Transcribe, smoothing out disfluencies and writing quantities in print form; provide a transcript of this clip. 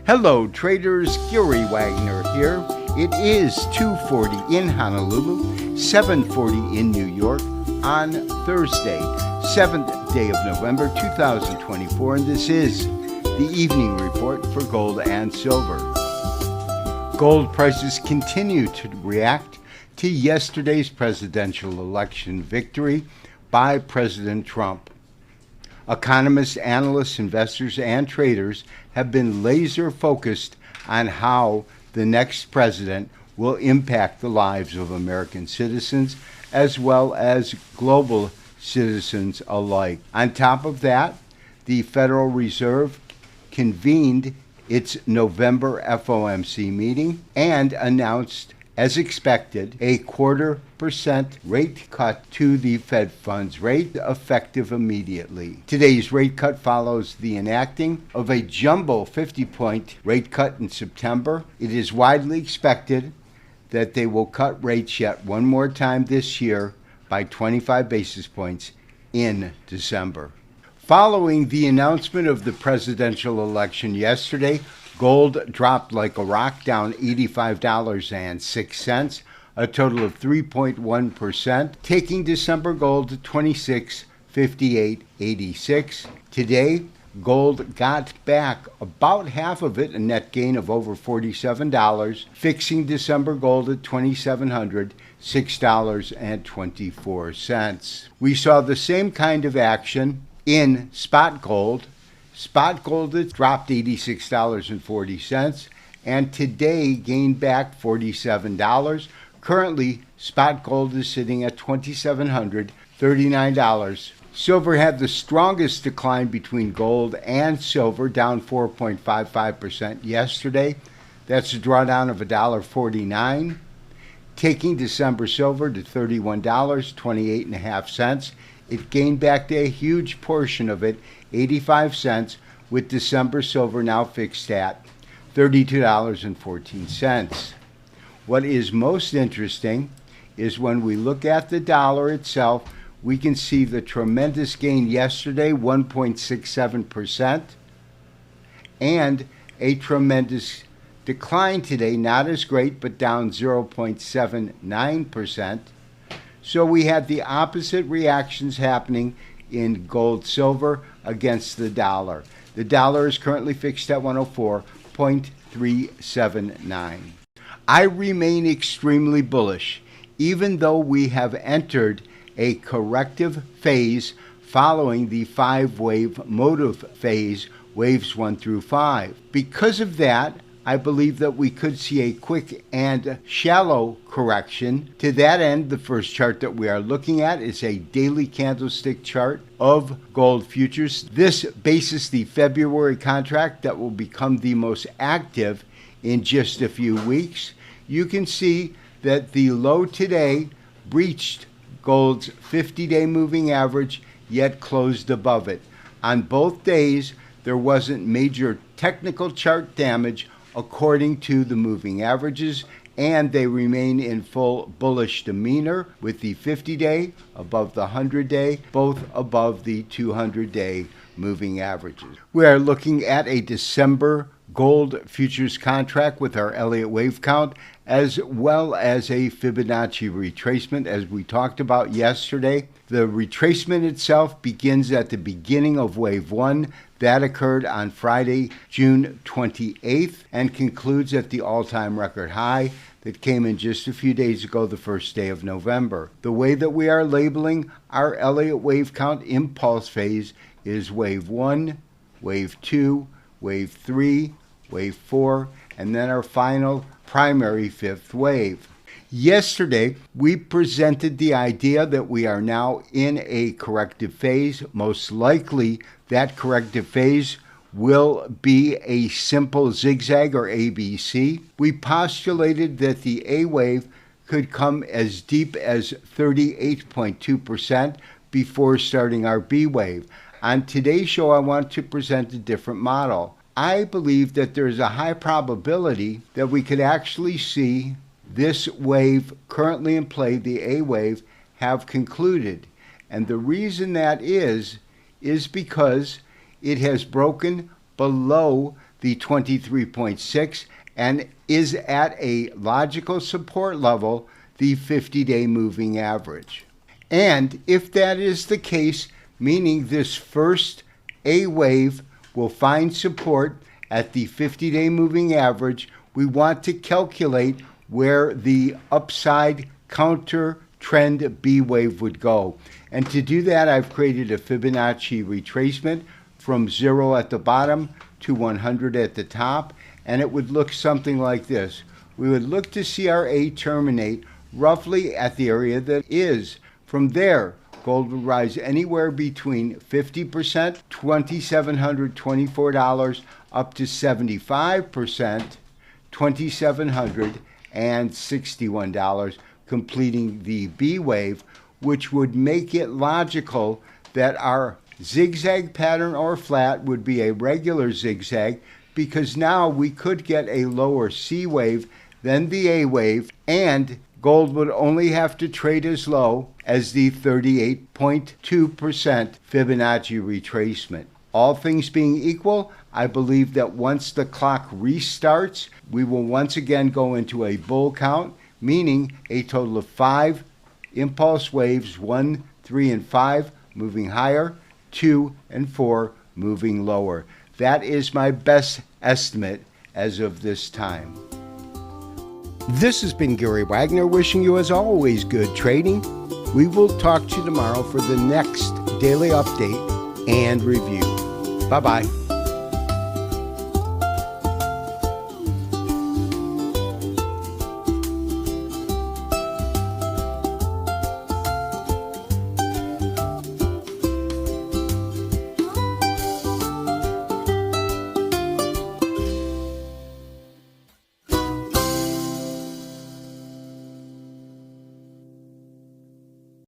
Hello traders, Gary Wagner here. It is 2:40 in Honolulu, 7:40 in New York on Thursday, 7th day of November 2024, and this is the evening report for gold and silver. Gold prices continue to react to yesterday's presidential election victory by President Trump. Economists, analysts, investors, and traders have been laser focused on how the next president will impact the lives of American citizens as well as global citizens alike. On top of that, the Federal Reserve convened its November FOMC meeting and announced, as expected, a 0.25% rate cut to the Fed funds rate, effective immediately. Today's rate cut follows the enacting of a jumbo 50-point rate cut in September. It is widely expected that they will cut rates yet one more time this year by 25 basis points in December. Following the announcement of the presidential election yesterday, gold dropped like a rock, down $85.06, a total of 3.1%, taking December gold to $26.5886. Today, gold got back about half of it, a net gain of over $47, fixing December gold at $2,706.24. We saw the same kind of action in spot gold. Spot gold has dropped $86.40 and today gained back $47. Currently, spot gold is sitting at $2,739. Silver had the strongest decline between gold and silver, down 4.55% yesterday. That's a drawdown of $1.49, taking December silver to $31.28.5. It gained back a huge portion of it, 85 cents, with December silver now fixed at $32.14. What is most interesting is when we look at the dollar itself, we can see the tremendous gain yesterday, 1.67%, and a tremendous decline today, not as great, but down 0.79%. So we had the opposite reactions happening in gold, silver against the dollar. The dollar is currently fixed at 104.379. I remain extremely bullish, even though we have entered a corrective phase following the 5-wave motive phase, waves 1 through 5. Because of that, I believe that we could see a quick and shallow correction. To that end, the first chart that we are looking at is a daily candlestick chart of gold futures. This bases the February contract that will become the most active in just a few weeks. You can see that the low today breached gold's 50-day moving average, yet closed above it. On both days, there wasn't major technical chart damage according to the moving averages, and they remain in full bullish demeanor, with the 50-day above the 100-day, both above the 200-day moving averages. We are looking at a December gold futures contract with our Elliott wave count, as well as a Fibonacci retracement, as we talked about yesterday. The retracement itself begins at the beginning of wave 1. That occurred on Friday, June 28th, and concludes at the all-time record high that came in just a few days ago, the first day of November. The way that we are labeling our Elliott wave count impulse phase is wave 1, wave 2, wave 3, wave 4, and then our final primary 5th wave. Yesterday, we presented the idea that we are now in a corrective phase. Most likely, that corrective phase will be a simple zigzag or ABC. We postulated that the A wave could come as deep as 38.2% before starting our B wave. On today's show, I want to present a different model. I believe that there's a high probability that we could actually see this wave currently in play, the A wave, have concluded. And the reason that is because it has broken below the 23.6, and is at a logical support level, the 50-day moving average. And if that is the case, meaning this first A wave will find support at the 50-day moving average, we want to calculate where the upside counter trend B wave would go. And to do that, I've created a Fibonacci retracement from 0 at the bottom to 100 at the top, and it would look something like this. We would look to see our A terminate roughly at the area that is. From there, gold would rise anywhere between 50%, $2,724, up to 75%, $2,761, completing the B wave, which would make it logical that our zigzag pattern or flat would be a regular zigzag, because now we could get a lower C wave than the A wave, and gold would only have to trade as low as the 38.2% Fibonacci retracement. All things being equal, I believe that once the clock restarts, we will once again go into a bull count, meaning a total of 5 impulse waves, 1, 3, and 5 moving higher, 2 and 4 moving lower. That is my best estimate as of this time. This has been Gary Wagner wishing you, as always, good trading. We will talk to you tomorrow for the next daily update and review. Bye-bye.